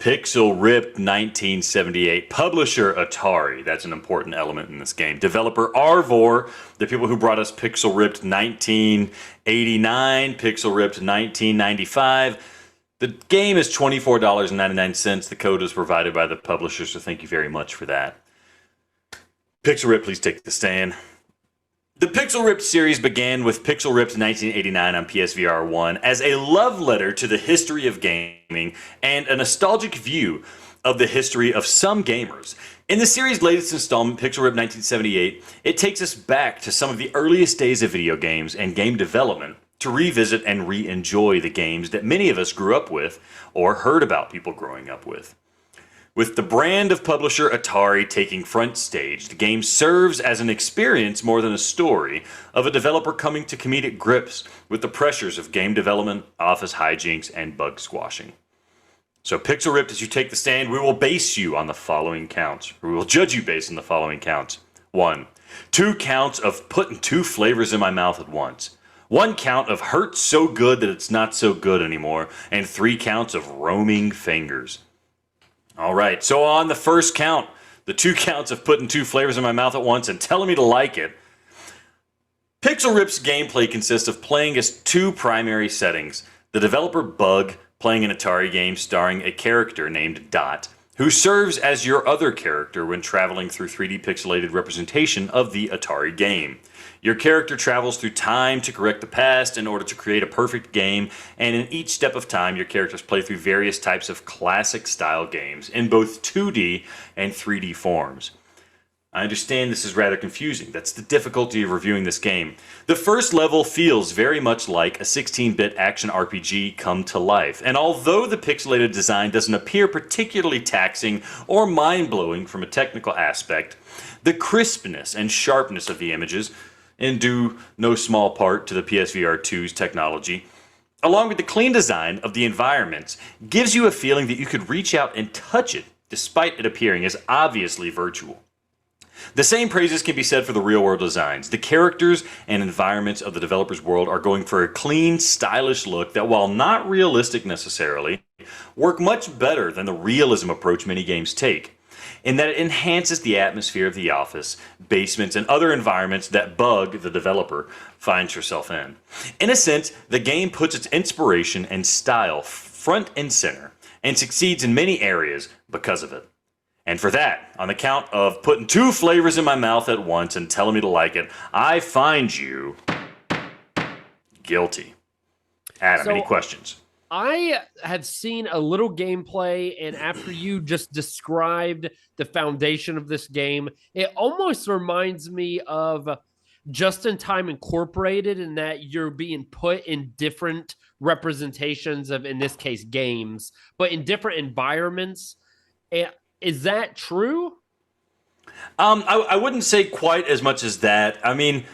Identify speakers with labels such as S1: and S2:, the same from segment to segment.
S1: Pixel Ripped 1978. Publisher Atari. That's an important element in this game. Developer Arvor, the people who brought us Pixel Ripped 1989, Pixel Ripped 1995. The game is $24.99. The code is provided by the publisher, so thank you very much for that. Pixel Ripped, please take the stand. The Pixel Ripped series began with Pixel Ripped 1989 on PSVR 1 as a love letter to the history of gaming and a nostalgic view of the history of some gamers. In the series' latest installment, Pixel Ripped 1978, it takes us back to some of the earliest days of video games and game development to revisit and re-enjoy the games that many of us grew up with or heard about people growing up with. With the brand of publisher Atari taking front stage, the game serves as an experience more than a story of a developer coming to comedic grips with the pressures of game development, office hijinks, and bug squashing. So Pixel Ripped, as you take the stand, we will base you on the following counts. We will judge you based on the following counts. 1. 2 counts of putting 2 flavors in my mouth at once. 1 count of hurt so good that it's not so good anymore. And 3 counts of roaming fingers. All right, so on the first count, the 2 counts of putting 2 flavors in my mouth at once and telling me to like it, Pixel Ripped's gameplay consists of playing as 2 primary settings. The developer Bug playing an Atari game starring a character named Dot, who serves as your other character when traveling through 3D pixelated representation of the Atari game. Your character travels through time to correct the past in order to create a perfect game, and in each step of time, your characters play through various types of classic-style games in both 2D and 3D forms. I understand this is rather confusing. That's the difficulty of reviewing this game. The first level feels very much like a 16-bit action RPG come to life, and although the pixelated design doesn't appear particularly taxing or mind-blowing from a technical aspect, the crispness and sharpness of the images, and due no small part to the PSVR 2's technology, along with the clean design of the environments, gives you a feeling that you could reach out and touch it, despite it appearing as obviously virtual. The same praises can be said for the real-world designs. The characters and environments of the developer's world are going for a clean, stylish look that, while not realistic necessarily, work much better than the realism approach many games take, in that it enhances the atmosphere of the office, basements, and other environments that Bug, the developer, finds herself in. In a sense, the game puts its inspiration and style front and center, and succeeds in many areas because of it. And for that, on the count of putting 2 flavors in my mouth at once and telling me to like it, I find you guilty. Adam, any questions?
S2: I have seen a little gameplay, and after you just described the foundation of this game, it almost reminds me of Just in Time Incorporated, in that you're being put in different representations of, in this case, games, but in different environments. Is that true?
S1: I wouldn't say quite as much as that. I mean,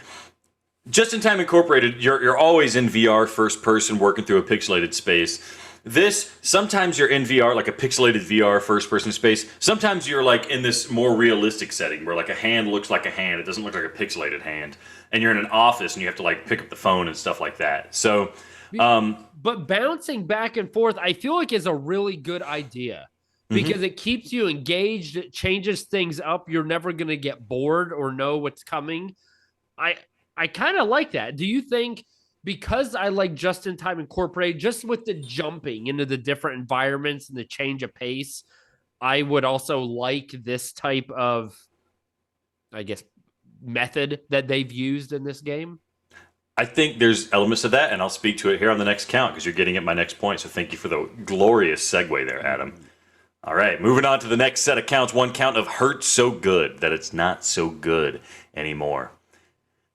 S1: Just in Time Incorporated, you're always in VR first person working through a pixelated space. This, sometimes you're in VR, like a pixelated VR first person space. Sometimes you're like in this more realistic setting where like a hand looks like a hand. It doesn't look like a pixelated hand. And you're in an office and you have to like pick up the phone and stuff like that. So,
S2: but bouncing back and forth, I feel like is a really good idea. Because it keeps you engaged, it changes things up. You're never going to get bored or know what's coming. I kind of like that. Do you think, because I like Just in Time Incorporated, just with the jumping into the different environments and the change of pace, I would also like this type of, I guess, method that they've used in this game?
S1: I think there's elements of that, and I'll speak to it here on the next count because you're getting at my next point. So thank you for the glorious segue there, Adam. All right, moving on to the next set of counts. 1 count of hurt so good that it's not so good anymore.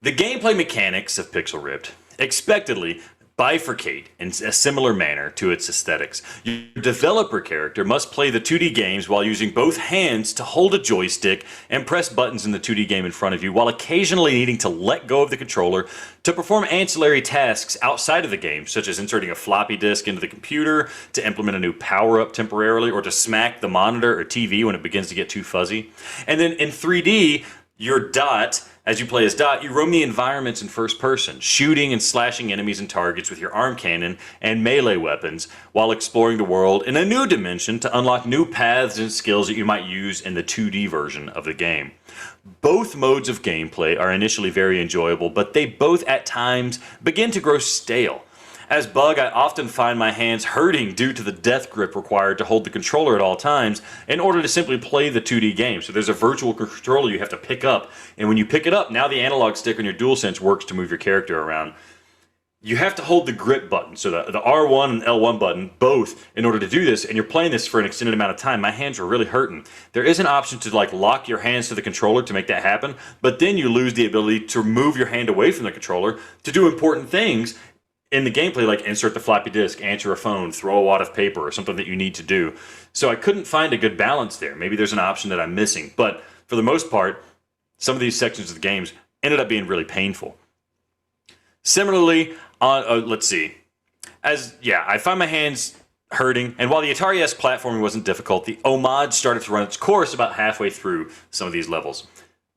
S1: The gameplay mechanics of Pixel Ripped expectedly bifurcate in a similar manner to its aesthetics. Your developer character must play the 2D games while using both hands to hold a joystick and press buttons in the 2D game in front of you, while occasionally needing to let go of the controller to perform ancillary tasks outside of the game, such as inserting a floppy disk into the computer to implement a new power-up temporarily, or to smack the monitor or TV when it begins to get too fuzzy. And then in 3D, Your Dot, as you play as Dot, you roam the environments in first person, shooting and slashing enemies and targets with your arm cannon and melee weapons while exploring the world in a new dimension to unlock new paths and skills that you might use in the 2D version of the game. Both modes of gameplay are initially very enjoyable, but they both at times begin to grow stale. As Bug, I often find my hands hurting due to the death grip required to hold the controller at all times in order to simply play the 2D game. So there's a virtual controller you have to pick up, and when you pick it up, now the analog stick on your DualSense works to move your character around. You have to hold the grip button, so the R1 and L1 button, both, in order to do this, and you're playing this for an extended amount of time. My hands were really hurting. There is an option to lock your hands to the controller to make that happen, but then you lose the ability to move your hand away from the controller to do important things in the gameplay, like insert the floppy disk, answer a phone, throw a wad of paper, or something that you need to do. So I couldn't find a good balance there. Maybe there's an option that I'm missing. But for the most part, some of these sections of the games ended up being really painful. Similarly, let's see. I find my hands hurting, and while the Atari-esque platforming wasn't difficult, the homage started to run its course about halfway through some of these levels.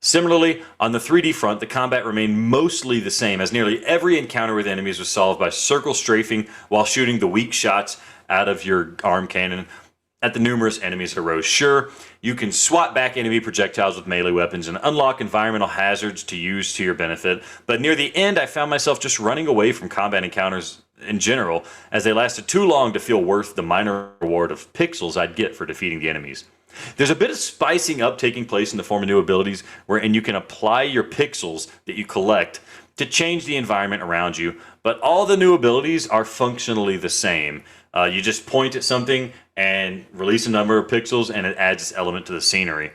S1: Similarly, on the 3D front, the combat remained mostly the same, as nearly every encounter with enemies was solved by circle strafing while shooting the weak shots out of your arm cannon at the numerous enemies that arose. Sure, you can swat back enemy projectiles with melee weapons and unlock environmental hazards to use to your benefit, but near the end I found myself just running away from combat encounters in general, as they lasted too long to feel worth the minor reward of pixels I'd get for defeating the enemies. There's a bit of spicing up taking place in the form of new abilities, wherein you can apply your pixels that you collect to change the environment around you, but all the new abilities are functionally the same. You just point at something and release a number of pixels, and it adds this element to the scenery.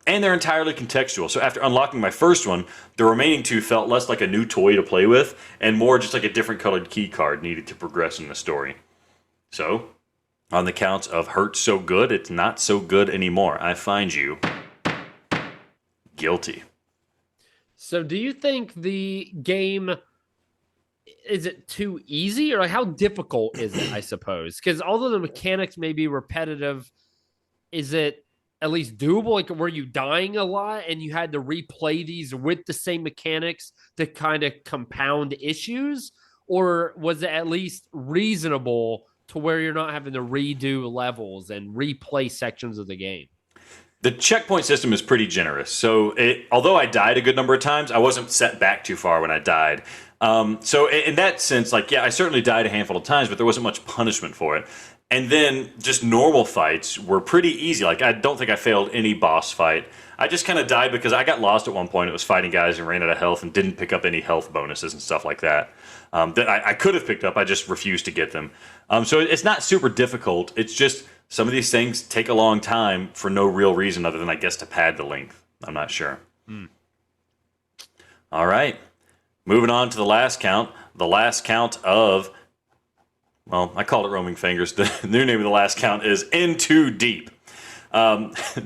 S1: And they're entirely contextual. So after unlocking my first one, the remaining two felt less like a new toy to play with, and more just like a different colored key card needed to progress in the story. So, on the count of hurt so good, it's not so good anymore, I find you guilty.
S2: So do you think the game, is it too easy, or like how difficult is it, I suppose? Because although the mechanics may be repetitive, is it at least doable? Like, were you dying a lot and you had to replay these with the same mechanics to kind of compound issues? Or was it at least reasonable to where you're not having to redo levels and replay sections of the game?
S1: The checkpoint system is pretty generous. So although I died a good number of times, I wasn't set back too far when I died. So in that sense, I certainly died a handful of times, but there wasn't much punishment for it. And then just normal fights were pretty easy. Like, I don't think I failed any boss fight. I just kind of died because I got lost at one point. It was fighting guys and ran out of health and didn't pick up any health bonuses and stuff like that. That I could have picked up. I just refused to get them. So it's not super difficult. It's just some of these things take a long time for no real reason other than, I guess, to pad the length. I'm not sure. All right. Moving on to the last count. The last count of... Well, I called it Roaming Fingers. The new name of the last count is In Too Deep.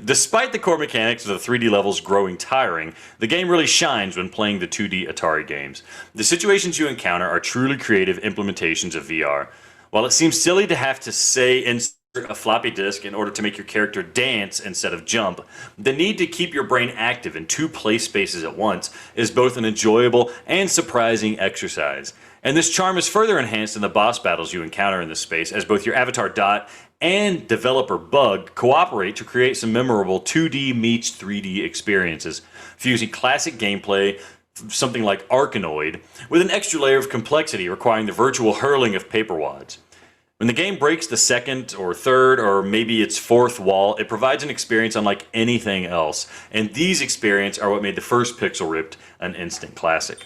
S1: Despite the core mechanics of the 3D levels growing tiring, the game really shines when playing the 2D Atari games. The situations you encounter are truly creative implementations of VR. While it seems silly to have to say insert a floppy disk in order to make your character dance instead of jump, the need to keep your brain active in two play spaces at once is both an enjoyable and surprising exercise. And this charm is further enhanced in the boss battles you encounter in this space, as both your avatar Dot and developer Bug cooperate to create some memorable 2D meets 3D experiences, fusing classic gameplay, something like Arkanoid, with an extra layer of complexity requiring the virtual hurling of paper wads. When the game breaks the second or third or maybe its fourth wall, it provides an experience unlike anything else, and these experiences are what made the first Pixel Ripped an instant classic.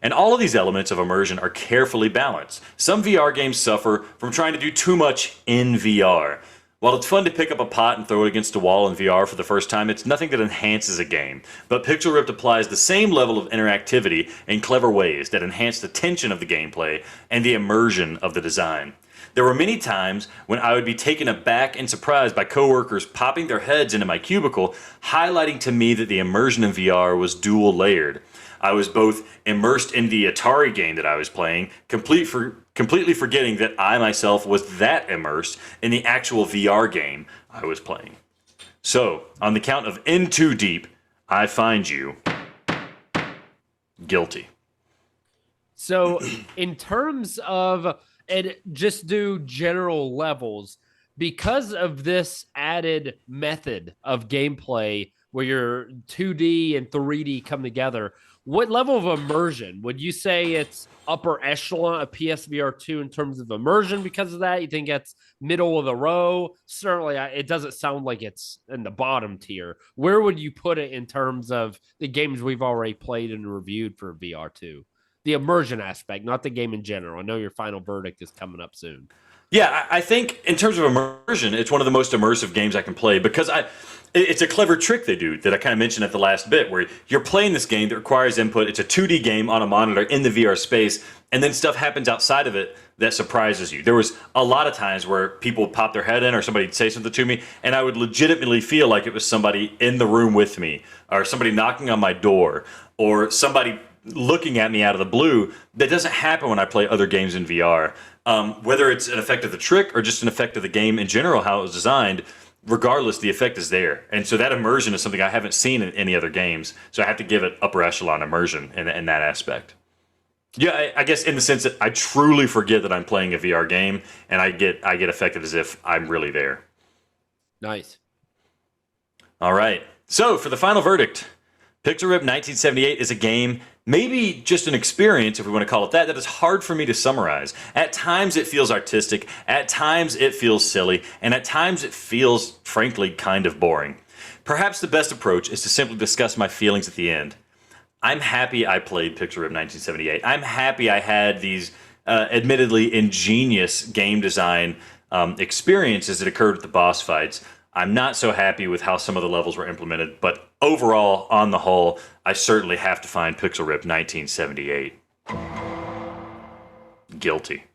S1: And all of these elements of immersion are carefully balanced. Some VR games suffer from trying to do too much in VR. While it's fun to pick up a pot and throw it against a wall in VR for the first time, it's nothing that enhances a game. But Pixel Ripped applies the same level of interactivity in clever ways that enhance the tension of the gameplay and the immersion of the design. There were many times when I would be taken aback and surprised by coworkers popping their heads into my cubicle, highlighting to me that the immersion in VR was dual layered. I was both immersed in the Atari game that I was playing, completely forgetting that I myself was that immersed in the actual VR game I was playing. So, on the count of In Too Deep, I find you guilty.
S2: So, in terms of, and just do general levels, because of this added method of gameplay where your 2D and 3D come together, what level of immersion would you say it's upper echelon of PSVR 2 in terms of immersion because of that? You think it's middle of the row? Certainly, it doesn't sound like it's in the bottom tier. Where would you put it in terms of the games we've already played and reviewed for VR2? The immersion aspect, not the game in general. I know your final verdict is coming up soon.
S1: Yeah, I think in terms of immersion, it's one of the most immersive games I can play because it's a clever trick they do that I kind of mentioned at the last bit where you're playing this game that requires input. It's a 2D game on a monitor in the VR space, and then stuff happens outside of it that surprises you. There was a lot of times where people would pop their head in or somebody would say something to me, and I would legitimately feel like it was somebody in the room with me or somebody knocking on my door or somebody looking at me out of the blue. That doesn't happen when I play other games in VR. Whether it's an effect of the trick or just an effect of the game in general, how it was designed, regardless, the effect is there. And so that immersion is something I haven't seen in any other games. So I have to give it upper echelon immersion in that aspect. Yeah, I guess in the sense that I truly forget that I'm playing a VR game and I get affected as if I'm really there.
S2: Nice.
S1: All right. So for the final verdict, Pixel Rip 1978 is a game, maybe just an experience, if we want to call it that is hard for me to summarize. At times it feels artistic, at times it feels silly, and at times it feels, frankly, kind of boring. Perhaps the best approach is to simply discuss my feelings at the end. I'm happy I played Pixel Rip 1978. I'm happy I had these admittedly ingenious game design experiences that occurred with the boss fights. I'm not so happy with how some of the levels were implemented, but overall, on the whole, I certainly have to find Pixel Rip 1978 guilty.